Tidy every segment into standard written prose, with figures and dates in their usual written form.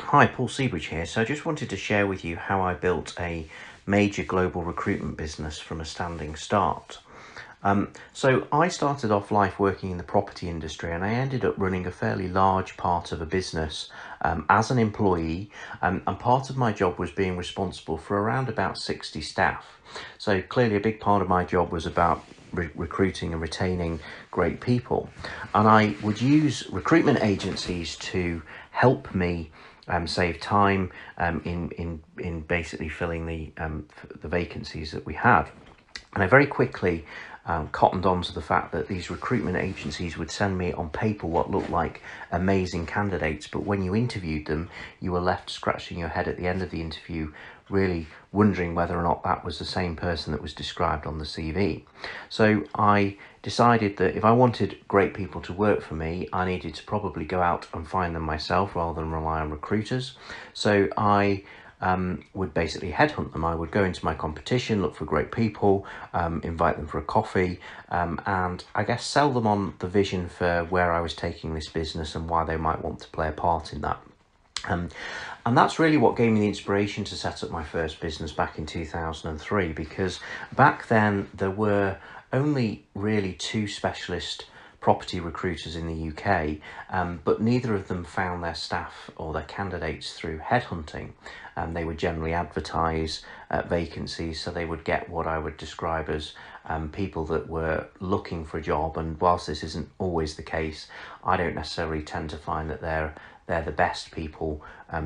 Hi, Paul Seabridge here. So I just wanted to share with you how I built a major global recruitment business from a standing start. So I started off life working in the property industry, and I ended up running a fairly large part of a business as an employee, and part of my job was being responsible for around about 60 staff. So clearly a big part of my job was about recruiting and retaining great people, and I would use recruitment agencies to help me save time in basically filling the vacancies that we had. And I very quickly cottoned on to the fact that these recruitment agencies would send me on paper what looked like amazing candidates, but when you interviewed them, you were left scratching your head at the end of the interview, really wondering whether or not that was the same person that was described on the CV. So I decided that if I wanted great people to work for me, I needed to probably go out and find them myself rather than rely on recruiters. So I would basically headhunt them. I would go into my competition, look for great people, invite them for a coffee, and I guess sell them on the vision for where I was taking this business and why they might want to play a part in that. And that's really what gave me the inspiration to set up my first business back in 2003, because back then there were only really two specialist property recruiters in the UK, but neither of them found their staff or their candidates through headhunting. They would generally advertise vacancies, so they would get what I would describe as people that were looking for a job. And whilst this isn't always the case, I don't necessarily tend to find that they're the best people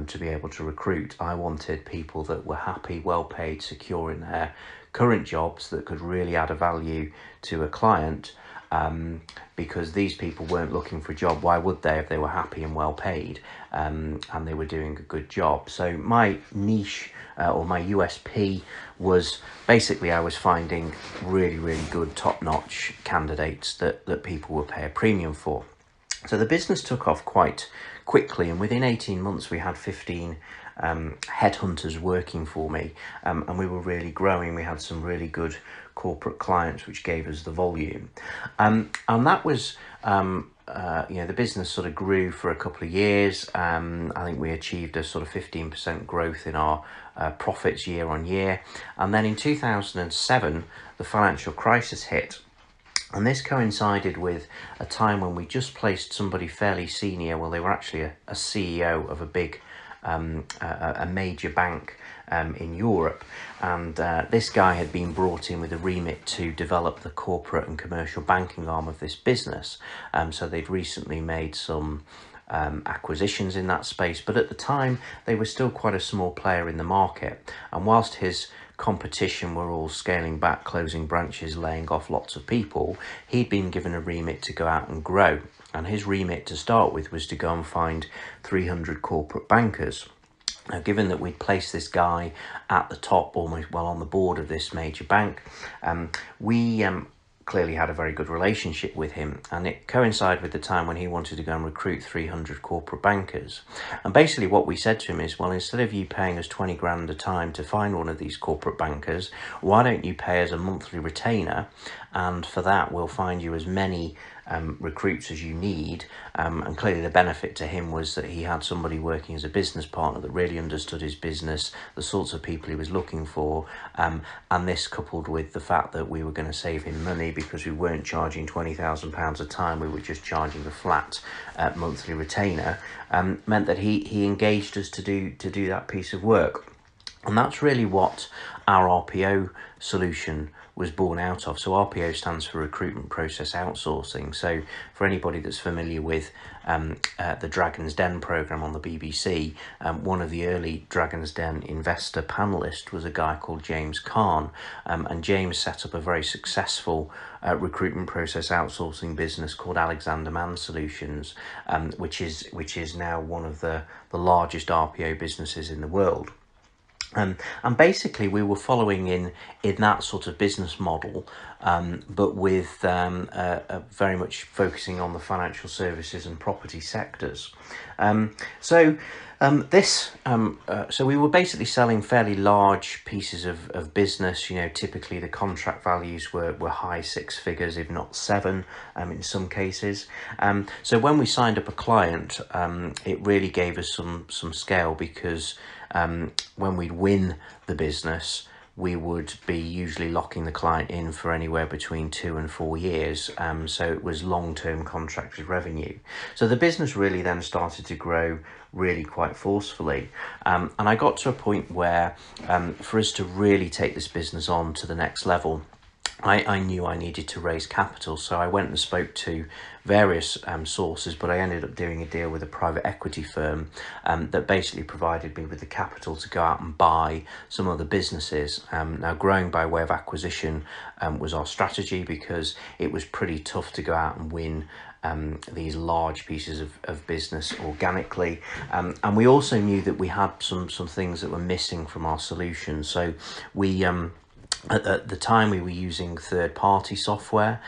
to be able to recruit. I wanted people that were happy, well paid, secure in their current jobs, that could really add a value to a client, because these people weren't looking for a job. Why would they if they were happy and well paid, and they were doing a good job? So my niche or my USP was basically I was finding really good top-notch candidates that people would pay a premium for. So the business took off quite quickly, and within 18 months we had 15 headhunters working for me, and we were really growing. We had some really good corporate clients which gave us the volume, and that was the business sort of grew for a couple of years. I think we achieved a sort of 15% growth in our profits year on year, and then in 2007 the financial crisis hit. And this coincided with a time when we just placed somebody fairly senior. Well, they were actually a CEO of a big, a major bank in Europe. And this guy had been brought in with a remit to develop the corporate and commercial banking arm of this business. So they'd recently made some acquisitions in that space, but at the time they were still quite a small player in the market. And whilst his competition were all scaling back, closing branches, laying off lots of people, he'd been given a remit to go out and grow. And his remit to start with was to go and find 300 corporate bankers. Now, given that we'd placed this guy at the top, almost well on the board of this major bank, we clearly had a very good relationship with him, and it coincided with the time when he wanted to go and recruit 300 corporate bankers. And basically what we said to him is, well, instead of you paying us 20 grand a time to find one of these corporate bankers, why don't you pay us a monthly retainer, and for that we'll find you as many recruits as you need. And clearly the benefit to him was that he had somebody working as a business partner that really understood his business, the sorts of people he was looking for, and this coupled with the fact that we were going to save him money because we weren't charging £20,000 a time, we were just charging the flat monthly retainer, meant that he engaged us to do that piece of work. And that's really what our RPO solution was born out of. So RPO stands for Recruitment Process Outsourcing. So for anybody that's familiar with the Dragon's Den programme on the BBC, one of the early Dragon's Den investor panellists was a guy called James Kahn, and James set up a very successful recruitment process outsourcing business called Alexander Mann Solutions, which is now one of the largest RPO businesses in the world. And basically we were following in that sort of business model, but with very much focusing on the financial services and property sectors. So So we were basically selling fairly large pieces of business. Typically the contract values were high six figures, if not seven, in some cases. So when we signed up a client, it really gave us some scale, because when we'd win the business, we would be usually locking the client in for anywhere between 2 and 4 years. So it was long-term contracted revenue. So the business really then started to grow really quite forcefully. And I got to a point where for us to really take this business on to the next level, I knew I needed to raise capital. So I went and spoke to various sources, but I ended up doing a deal with a private equity firm that basically provided me with the capital to go out and buy some other businesses. Now, growing by way of acquisition was our strategy, because it was pretty tough to go out and win these large pieces of business organically. And we also knew that we had some things that were missing from our solution. So we at the time we were using third-party software,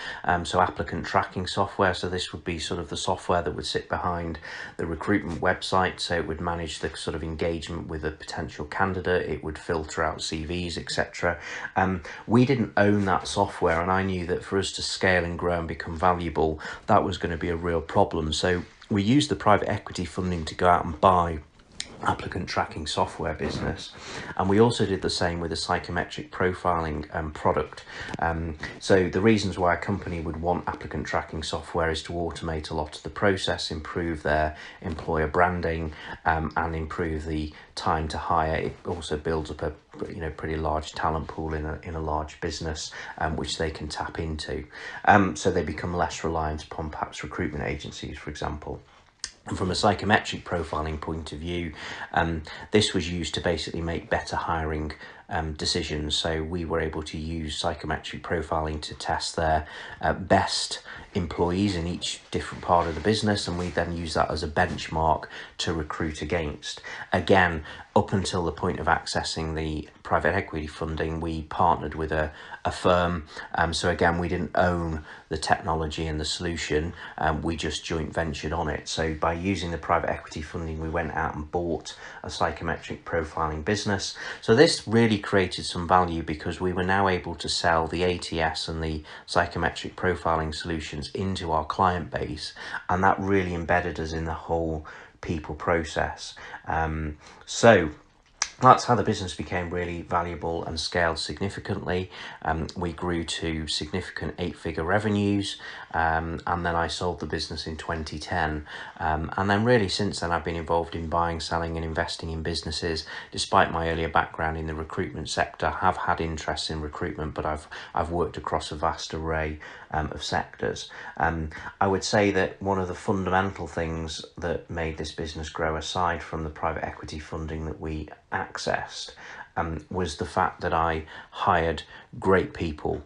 so applicant tracking software. So this would be sort of the software that would sit behind the recruitment website. So it would manage the sort of engagement with a potential candidate. It would filter out CVs, etc. We didn't own that software, and I knew that for us to scale and grow and become valuable, that was going to be a real problem. So we used the private equity funding to go out and buy applicant tracking software business, and we also did the same with a psychometric profiling product. So the reasons why a company would want applicant tracking software is to automate a lot of the process, improve their employer branding, and improve the time to hire. It also builds up a pretty large talent pool in a large business, which they can tap into, so they become less reliant upon perhaps recruitment agencies, for example. And from a psychometric profiling point of view, this was used to basically make better hiring decisions. So we were able to use psychometric profiling to test their best employees in each different part of the business, and we then use that as a benchmark to recruit against. Again, up until the point of accessing the private equity funding, we partnered with a firm. So again, we didn't own the technology and the solution, we just joint ventured on it. So by using the private equity funding, we went out and bought a psychometric profiling business. So this really created some value, because we were now able to sell the ATS and the psychometric profiling solutions into our client base, and that really embedded us in the whole people process. So that's how the business became really valuable and scaled significantly. We grew to significant 8-figure revenues, and then I sold the business in 2010. And then really since then I've been involved in buying, selling and investing in businesses. Despite my earlier background in the recruitment sector, I have had interests in recruitment, but I've worked across a vast array of sectors. I would say that one of the fundamental things that made this business grow, aside from the private equity funding that we accessed, was the fact that I hired great people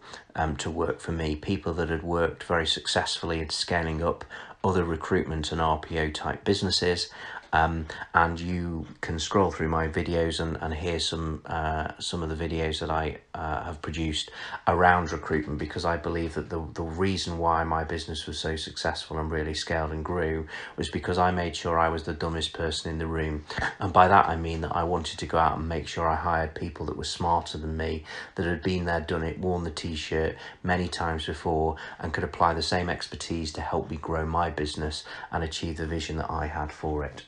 to work for me, people that had worked very successfully in scaling up other recruitment and RPO type businesses. And you can scroll through my videos and hear some of the videos that I have produced around recruitment, because I believe that the reason why my business was so successful and really scaled and grew was because I made sure I was the dumbest person in the room. And by that I mean that I wanted to go out and make sure I hired people that were smarter than me, that had been there, done it, worn the t-shirt many times before, and could apply the same expertise to help me grow my business and achieve the vision that I had for it.